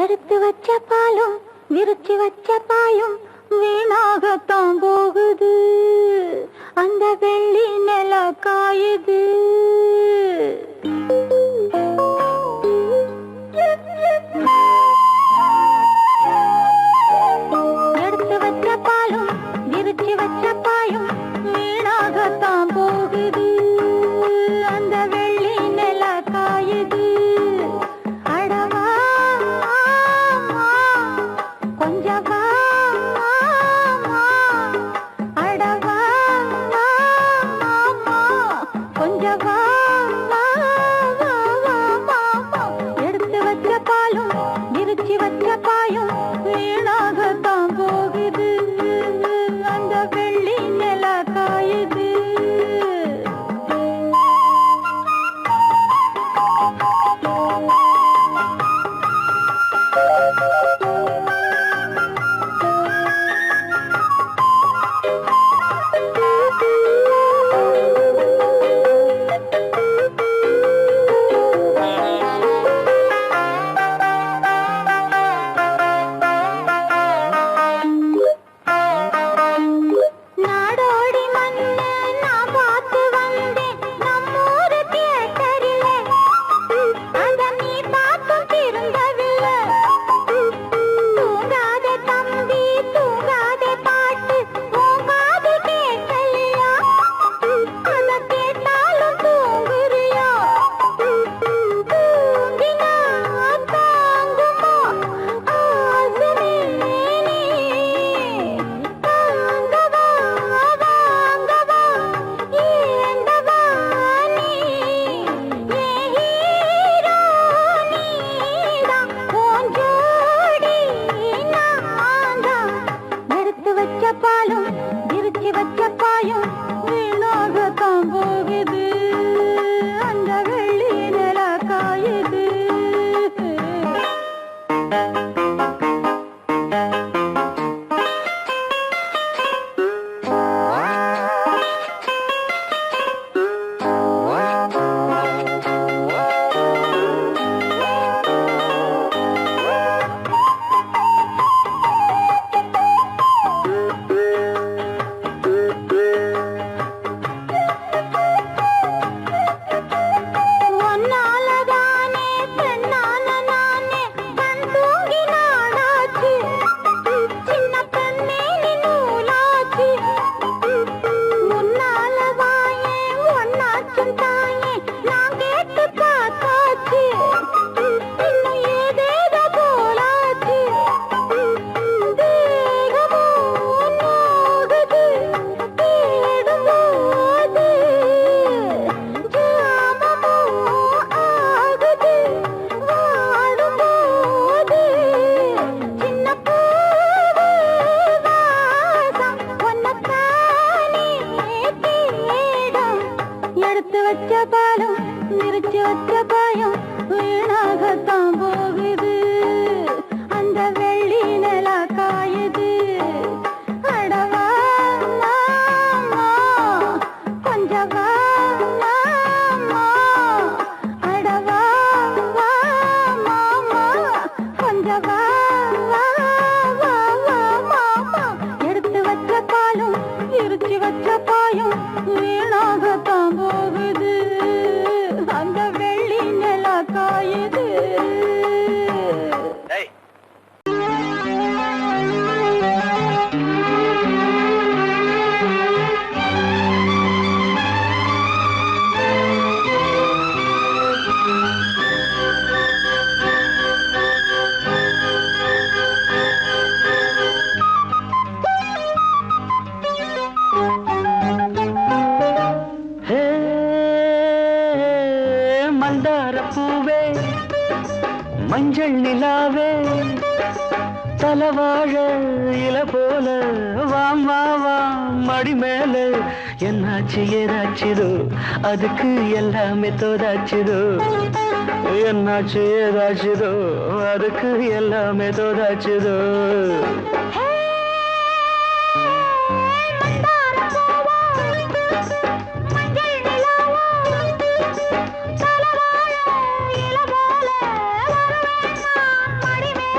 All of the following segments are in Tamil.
எடுத்து வச்ச பாலும் விரிச்சு வச்ச பாயும் வீணாகத்தான் போகுது. அந்த வெள்ளி நில காயுது. எடுத்து வச்ச பாலும் விரிச்சு வச்ச பாயும் வீணாகத்தான் போகுது. அந்த வெள்ளி நில காயுது. அடவா கொஞ்சவா அடவா கொஞ்சவா எடுத்து வச்ச பாலும் விரிச்சு வச்ச பாயும் வீணாகத்தான் போகுது. அந்த வெள்ளி நில காயுது. நாடோடி மண்ணு நான் பார்த்து வந்தேன் நம்மூரு தியேட்டரிலே. அத நீ பார்த்தும் திருந்தவில்லை. தூங்காதே தம்பி தூங்காதே பாட்டு உங்காது கேட்கலையா? அத கேட்டாலும் தூங்குறியா? தூங்கினா தாங்குமோ ஆசமே நீ? தாங்கவா வாங்கவா ஏண்டவா நீ? ஏன் ஹீரோ நீதான் உன் ஜோடி நான்தான். எடுத்து வச்ச பாலும் விரிச்சு வச்ச பாயும் வீணாகத்தான் போகுது. அந்த வெள்ளி நில காயுது. ஒன்னாலதானே பெண்ணான நானே கண் தூங்கி நாளாச்சு. சின்ன பெண்ணே நீ நூலாச்சு. முன்னாலதாயே ஒன்னாச்சும் தாயே நான் கேட்டு பார்த்தாச்சு. இன்னும் ஏதேதோ போலாச்சு. தேகமோ நோகுது தேடும்போது. ஜாமமோ ஆகுது வாடும்போது. சின்ன பூவு வாசம் ஒன்னத்தானே தேடும். எடுத்து வச்ச பாலும் விரிச்சு வச்ச பாயும் வீணாகத்தான் போகுது. அந்த வெள்ளி நில காயுது. அடவா மாமா கொஞ்சவா மாமா அடவா மாமா கொஞ்சவா மாமா. எடுத்து வச்ச பாலும் விரிச்சு வச்ச பாயும் வீணாகத்தான் போகுது. அந்த வெள்ளி நில காயுது. ஹே, மந்தார பூவே மஞ்சள் நிலாவே தலவாழ இல போல வாம் வா வாம் மடி மேல என்னாச்சு ஏதாச்சுதோ அதுக்கு எல்லாமே தோதாச்சுதோ. என்னாச்சு ஏதாச்சுதோ அதுக்கு எல்லாமே தோதாச்சுதோ. மடி மேல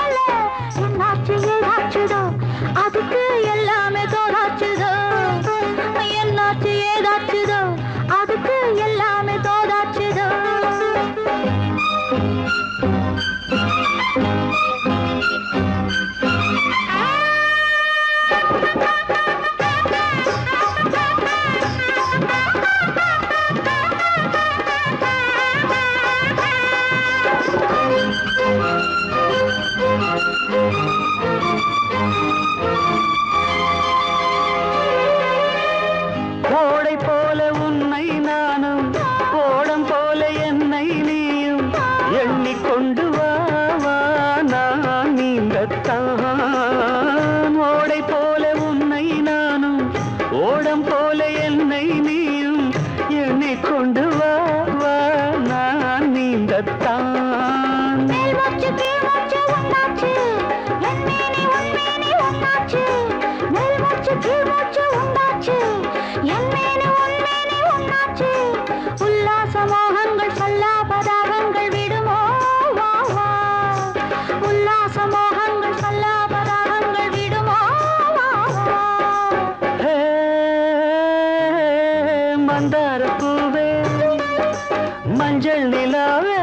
என்னை நீயும் எண்ணிக்கொண்டு வா வா நான் நீந்தத்தான் மேல் மூச்சு கீழ் மூச்சு உண்டாச்சு என்மேனி உன்மேனி ஒன்னாச்சு மேல் மூச்சு கீழ் மூச்சு உண்டாச்சு என்மேனி உன்மேனி ஒன்னாச்சு உல்லாச மோகங்கள் சல்லாபதாகங்கள் விடுமோ வா வா உல்லாச மோகங்கள் சல்லாபதாகங்கள் விடுமோ வா வா ஹே மந்தார பூவே மஞ்சள் நிலாவே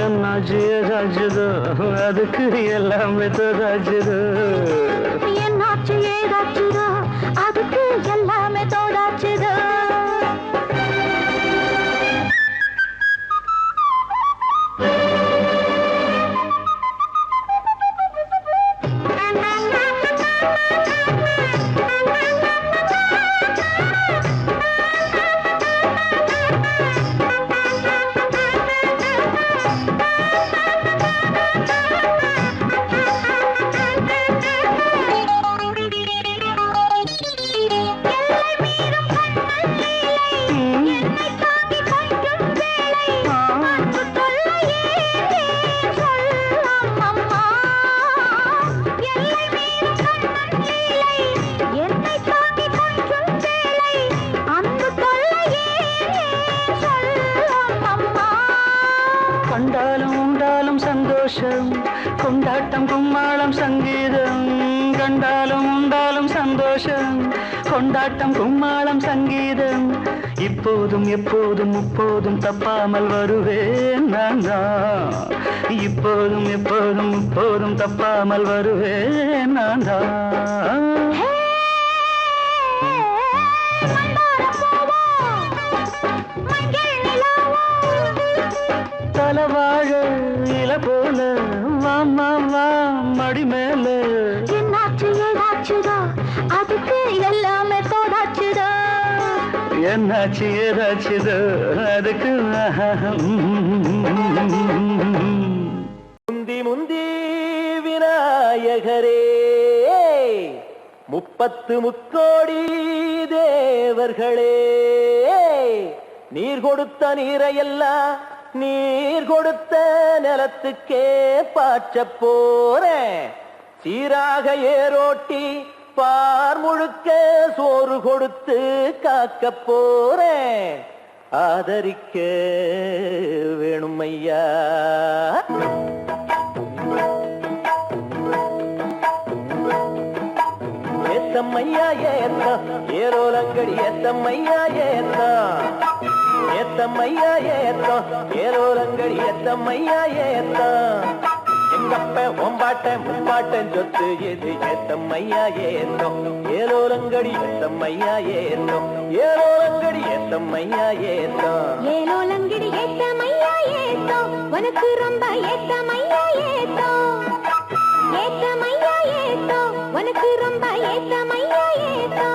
என்னாச்சு ஏதாச்சுதோ அதுக்கு எல்லாமே தோதாச்சுதோ என்னாச்சு ஏதாச்சுதோ அதுக்கு எல்லாமே தோதாச்சுதோ கண்டாலும் உண்டாலும் சந்தோஷம் கொண்டாட்டம் கும்மாளம் சங்கீதம் கண்டாலும் உண்டாலும் சந்தோஷம் கொண்டாட்டம் கும்மாளம் சங்கீதம் இப்போதும் எப்போதும் முப்போதும் தப்பாமல் வருவேன் நான் தான் இப்போதும் எப்போதும் முப்போதும் தப்பாமல் வருவேன் நான் தான் தலவாழ இல போல வாமா வா மடி மேல என்னாச்சு ஏதாச்சுதோ அதுக்கு எல்லாமே தோதாச்சுதோ என்னாச்சு ஏதாச்சுதோ அதுக்கு முந்தி முந்தி விநாயகரே 30 முக்கோடி தேவர்களே நீர் கொடுத்த நீரையெல்லாம் நீர் கொடுத்த நிலத்துக்கே பாய்ச்ச போறேன் சீராக ஏரோட்டி பார் முழுக்க சோறு கொடுத்து காக்க போறேன் ஆதரிக்க வேணும் ஐயா ஏத்தம்மையா ஏத்தம் ஏரோலங்கடி ஏத்தம்மையா ஏத்தம் ஏத்தம்மையா ஏத்தம் ஏரோலங்கடி ஏத்தம்மையா ஏத்தம் எங்கப்ப ஒம்பாட்ட முப்பாட்டன் சொத்து எது ஏத்தம்மையா ஏத்தம் ஏரோலங்கடி ஏத்தம்மையா ஏத்தம் ஏரோலங்கடி ஏத்தம்மையா ஏத்தம் ஏலோலங்கிடி ஏத்தமையா ஏத்தோ உனக்கு ரொம்ப ஏத்தமையா ஏத்தோ ஏத்தமையா ஏத்தோ உனக்கு ரொம்ப ஏத்தமையா ஏத்தோ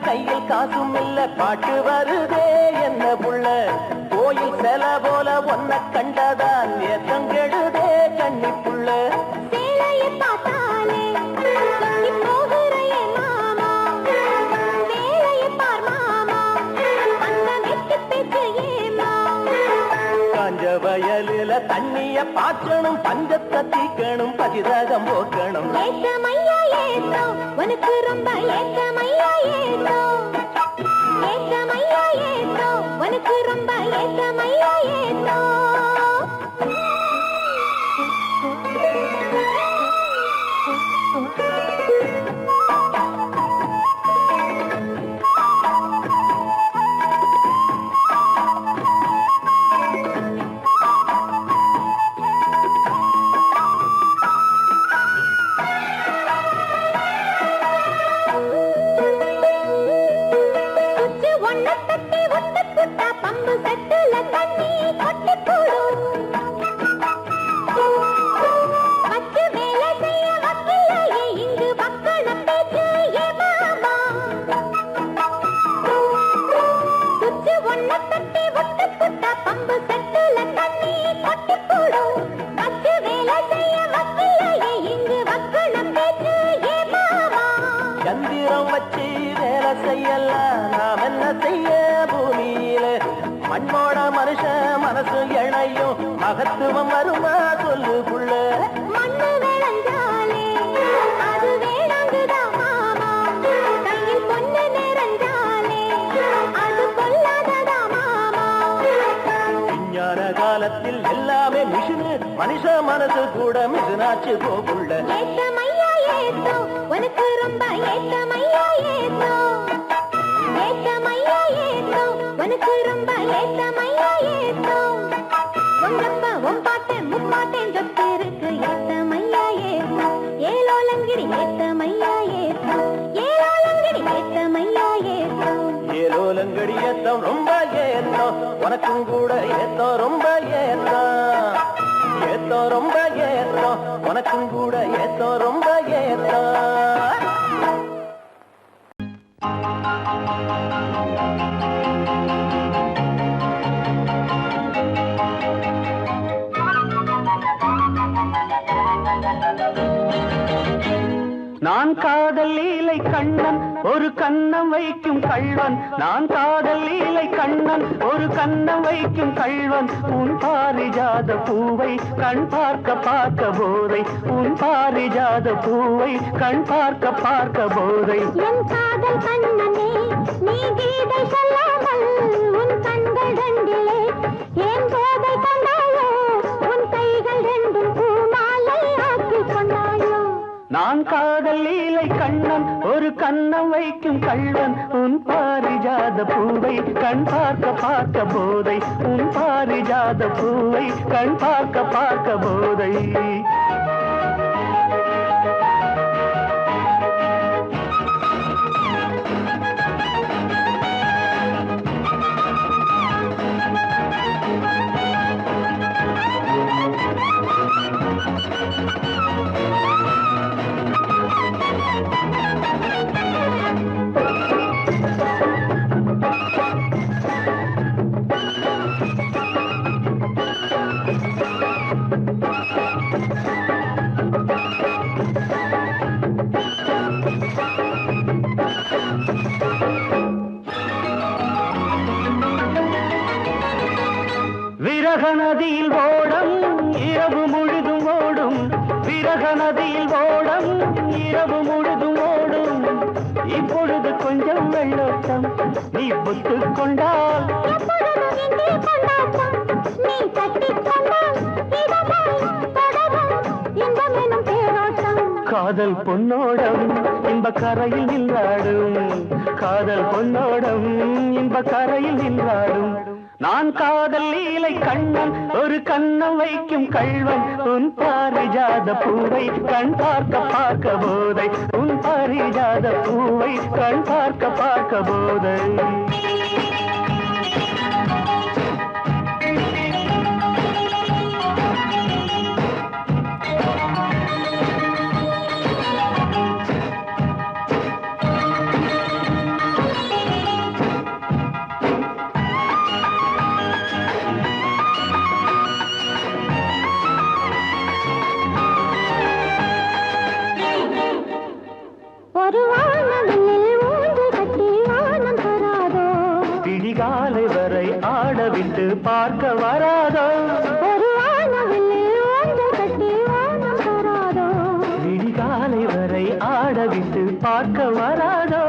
கையில் காசும் இல்ல பாட்டு வருதே என்ன புள்ள கோயில் செல போல ஒன்ன கண்டதான் ஏத்தம் கெடுதே கண்ணி புள்ள சேலையை பார்த்தாலே சொல்லி போகிறையே மாமா வேலையை பார் மாமா அந்த நெட்டு பேச்சையே மாமா காஞ்ச வயலில தண்ணிய பாய்ச்சணும் பஞ்சத்தை தீக்கணும் பதிரகம் போக்கணும் ஏத்தமையா ஏத்தோ உனக்கு ரொம்ப ஏத்தமையா ஏத்தோ ஏத்தமையா ஏத்தோ உனக்கு ரொம்ப ஏத்தமையா ஏத்தோ சந்திரம் வச்சு வேலை செய்யலாம் நாம் என்ன செய்ய பூமியில மண்ணோட மனுஷன் மனசு இணையும் மகத்துவம் வருமா சொல்லு புள்ள மண்ணு விளைஞ்சாலே அது வேளாங்குதான் மாமா கையில் பொண்ணு நிறைஞ்சாலே அது பொல்லாததா மாமா விஞ்ஞான காலத்தில் எல்லாமே மிஷினு மனுஷ மனசு கூட மிஷினாச்சு போகுள்ள ஏத்தமையா ஏத்தோ உனக்கு ரொம்ப ஏத்தமையா ஏத்தோ ஏத்தமையா ஏத்தோ உனக்கு ரொம்ப ஏத்தமையா ஏத்தோ உங்கப்பா உம்பாட்டேன் முப்பாட்டேன் சொத்து இருக்கு ஏத்தமையா ஏத்தோ ஏலோலங்கிரி ஏத்தமையா ஏத்தோ ஏலோலங்கிரி ஏத்தமையா ஏத்தோ ஏலோலங்கடி ஏத்தம் ரொம்ப ஏத்தம் உனக்கும் கூட ஏத்தம் ரொம்ப ஏத்தம் ஏத்தம் ரொம்ப ஏத்தம் உனக்கும் கூட ஏத்தம் ரொம்ப ஏத்தம் நான் காதல் லீலை கண்ணன் ஒரு கண்ணம் வைக்கும் கள்வன் நான் காதல் லீலை கண்ணன் ஒரு கண்ணம் வைக்கும் கள்வன் உன் பாரிஜாத பூவை கண் பார்க்க பார்க்க போதை உன் பாரிஜாத பூவை கண் பார்க்க பார்க்க போதை என் காதல் கண்ணனே நீ கீதை சொல்லாமல் உன் கண்கள் ரெண்டிலே என் போதை கொண்டாயோ உன் கைகள் ரெண்டும் பூமாலை ஆக்கிக் கொண்டாயோ நான் காதல் லீலை கண்ணன் ஒரு கண்ணம் வைக்கும் கள்வன் உன் பாரிஜாத பூவை கண் பார்க்க பார்க்க போதை உன் பாரிஜாத பூவை கண் பார்க்க பார்க்க போதை விரக நதியில் ஓடம் இரவு முழுதும் ஓடும் விரக நதியில் ஓடம் இரவு முழுதும் ஓடும் இப்பொழுது கொஞ்சம் வெள்ளோட்டம் நீ புத்துக் கொண்டால் நீ கட்டிக் கொண்டால் இன்பம் எனும் பேரோட்டம் காதல் பொன்னோடம் இன்ப கரையில் நின்றாடும் காதல் பொன்னோடம் இன்ப கரையில் நின்றாடும் நான் காதல் லீலை கண்ணன் ஒரு கண்ணம் வைக்கும் கள்வன் உன் பாரிஜாத பூவை கண் பார்க்க பார்க்க போதை உன் பாரிஜாத பூவை கண் பார்க்க பார்க்க போதை ஒரு வானவில் ஊன்று கட்டி வானம் தராதோ விடிகாலை வரை ஆடவிட்டு பார்க்க வராதோ ஒரு வானவில் ஊன்று கட்டி வானம் தராதோ விடிகாலை வரை ஆடவிட்டு பார்க்க வராதோ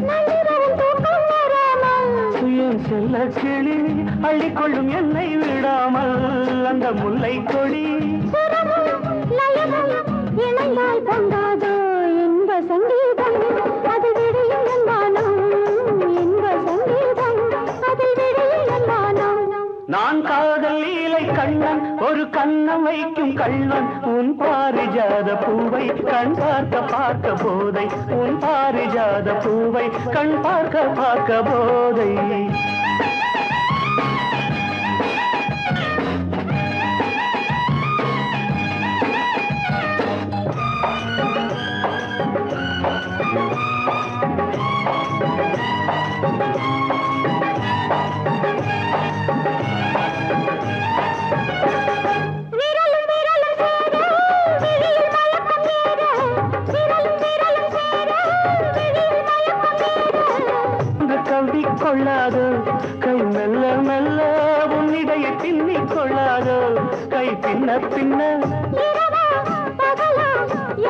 நள்ளிரவில் தூக்கம் வராமல் என் செல்ல கொள்ளும் என்னை விடாமல் அந்த முல்லை கொடி இணைந்தால் கொண்டாதோ இன்ப சங்கீதம் அது விடியும் என்மானம் இன்ப சங்கீதம் அது விடியும் என்மானம் நான் காதல் லீலை கண்ணன் ஒரு கண்ணம் வைக்கும் கண்ணன் உன் பாரிஜாத பூவை கண் பார்க்க பார்க்க போதை உன் பாரிஜாத பூவை கண் பார்க்க பார்க்க போதை கொள்ளாதோ கை மெல்ல மெல்ல உன்னிடையை பின்னிக் கொள்ளாதோ கை பின்ன பின்ன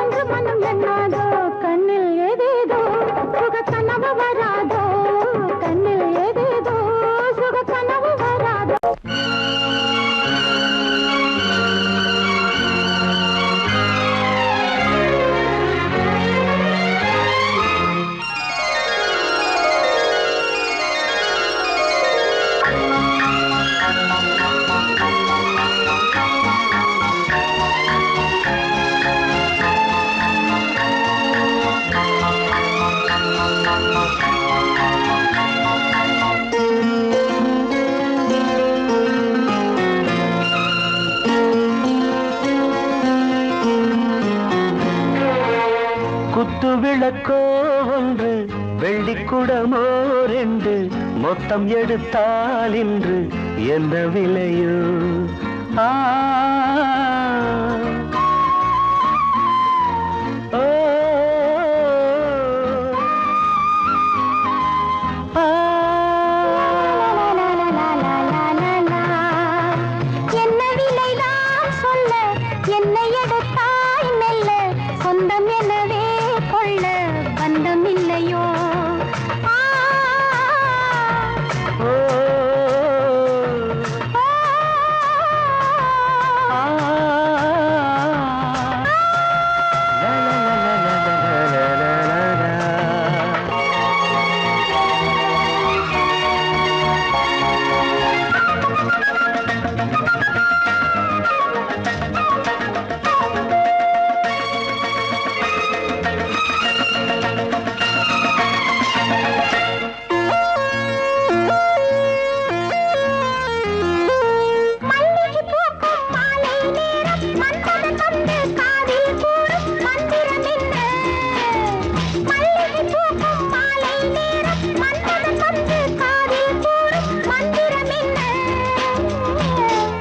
என்று மனம் எண்ணாதோ கண்ணில் ஏதேதோ சுக கனவு வராதோ கண்ணில் ஏதேதோ சுக கனவு வராதோ குத்து விளக்கோ ஒன்று வெள்ளிக்குடமோ ரெண்டு மொத்தம் எடுத்தால் இன்று என்ன விலையோ ஆ என்ன விலைதான் சொல்ல என்னை எடுத்தாய் மெல்ல சொந்தம் எனவே கொள்ள பந்தம் இல்லையோ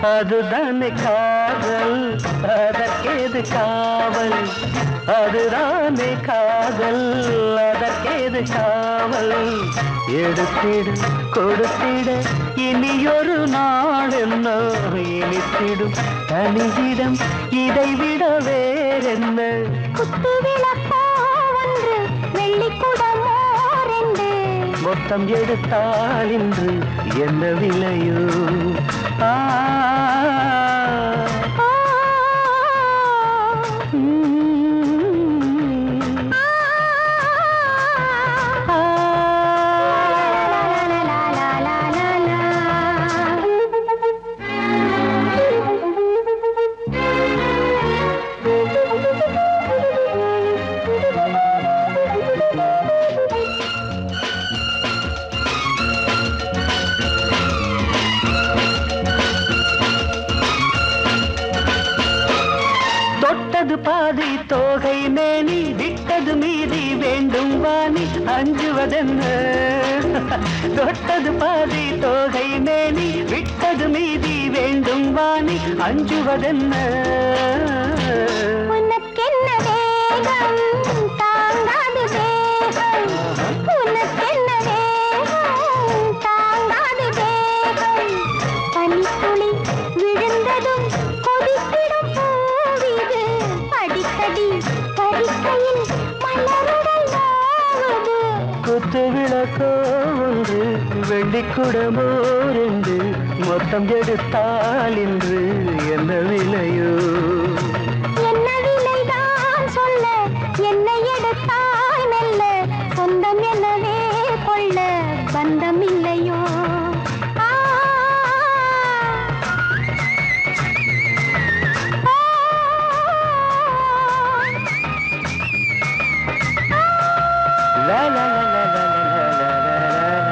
அதுதானே காதல் அதற்கேது காவல் அதுதானே காதல் அதற்கேது காவல் எடுத்திடு கொடுத்திட இனியொரு நாள் என்ன இனித்திடும் தனியிடம் இதைவிட வேறென்ன குத்து விளக்கோ ஒன்று வெள்ளிக்குடமோ ரெண்டு மொத்தம் எடுத்தால் இன்று என்ன விலையோ ஆ பாதி தோகை மேனி விட்டது மீதி வேண்டும் வாணி அஞ்சுவதென்ன தொட்டது பாதி தோகை மேனி விட்டது மீதி வேண்டும் வாணி அஞ்சுவதென்ன உனக்கென்ன வேகம் தாங்காது வேகம் உனக்கென்ன வேகம் தாங்காது வேகம் பனித்துளி விழுந்ததும் கொதித்திடும் பூவிது அடிக்கடி பறிக்கையில் மலருடல் குத்து விளக்கோ ஒன்று வெள்ளிக்குடமோ ரெண்டு மொத்தம் எடுத்தால் இன்று என்ன விலையோ என்ன விலைதான் சொல்ல என்னை எடுத்தாய் மெல்ல சொந்தம் என்னவே கொள்ள பந்தம் இல்லையோ la la la la la la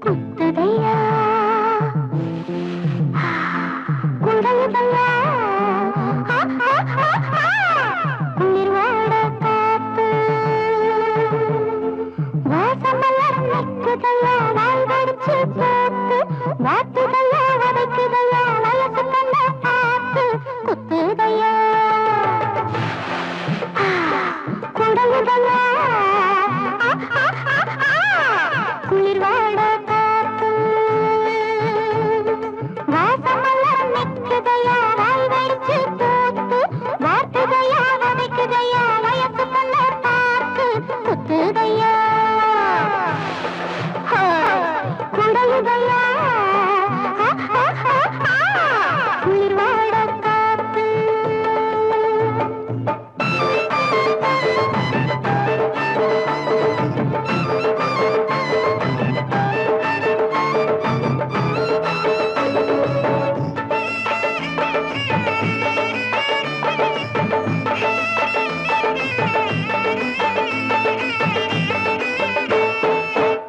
குத்துதையா குடலுதையா உயிர் வாட காத்து வாசமலர் நிற்குதையா வாய் வடிச்சு பார்த்து வாத்துதையா வதைக்குதையா வயசு கண்ண பார்த்து குத்துதையா குடலுதையா குளிர் வாட காத்து வாசமலர் நிற்குதையா வாய் வடிச்சு பார்த்து வாத்துதையா வதைக்குதையா வயசு கண்ண பார்த்து குத்துதையா குடலுதையா குளிர் வாட காத்து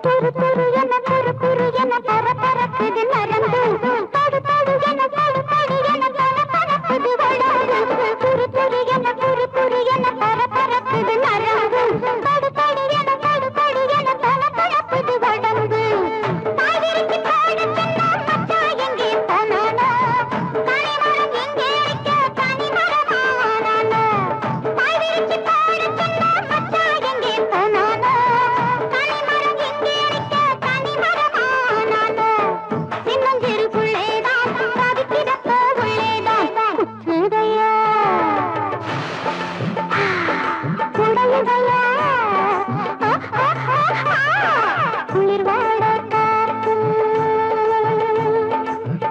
துரு துரு என குறு குறு என பரபரக்குது நரம்பு தடு தடு என தடு தடு என பரபரக்குது வளர்ந்து துரு துரு என குறு குறு என பரபரக்குது நரம்பு தடு தடு என தடு தடு என பரபரக்குது வளர்ந்து காவிரிக்கு பாட சொன்னா மச்சா எங்கே போனானோ கனிமரம் எங்கே வைக்க கனிமரமானானோ காவிரிக்கு பாட சொன்னா மச்சா எங்கே போனானோ கனிமரம் எங்கே வைக்க கனிமரமானானோ சின்னஞ்சிறுக்குள்ளேதான் தவிக்கிறப்ப உள்ளேதான் குத்துதையா குடலுதையா குளிர் வாட காத்து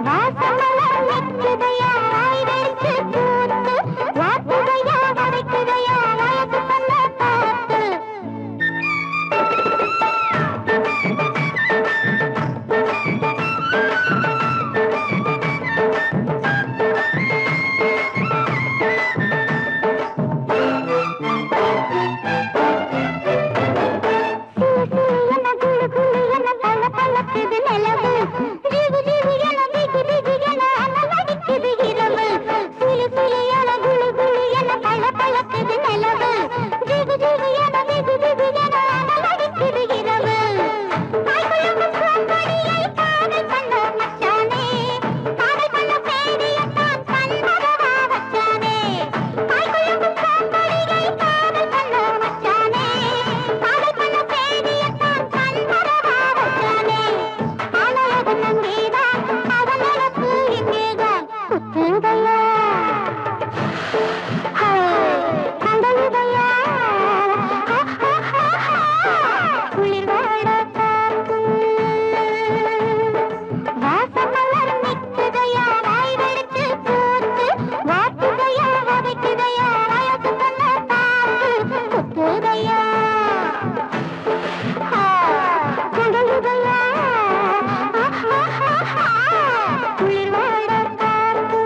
வாசமலர் நிற்குதையா வாய் வெடிச்சு பூத்து வாத்துதையா வதைக்குதையா வயசு பண்ண பார்த்து என்ன குளு குளு என்ன பல பழக்குது நிலவு ஜிகு ஜிகு என திகு திகு என அனலடிக்குது இரவு சிலு சிலு என குளு குளு என பல பழக்குது நிலவு ஜிகு ஜிகு என திகு திகு என அனலடிக்குது இரவு காய்குழம்பு பூங்கொடியை காதல் பண்ண மச்சானே காதல் பண்ண சேதியத்தான் கண்மரவா வச்சானே காய்குழம்பு பூங்கொடியை காதல் பண்ண மச்சானே காதல் பண்ண சேதியத்தான் கண்மரவா வச்சானே ஆனது நங்கேதான் அவன் நடப்பு இங்கேதான் குத்துதையா கண்டலுதையா குளிர் வாட காத்து வாசமலர் நிற்குதையா வாய் வெடிச்சு பூத்து வாத்துதையா வதைக்குதையா வயசு பண்ண பார்த்து குத்துதையா கண்டலுதையா குளிர் வாட காத்து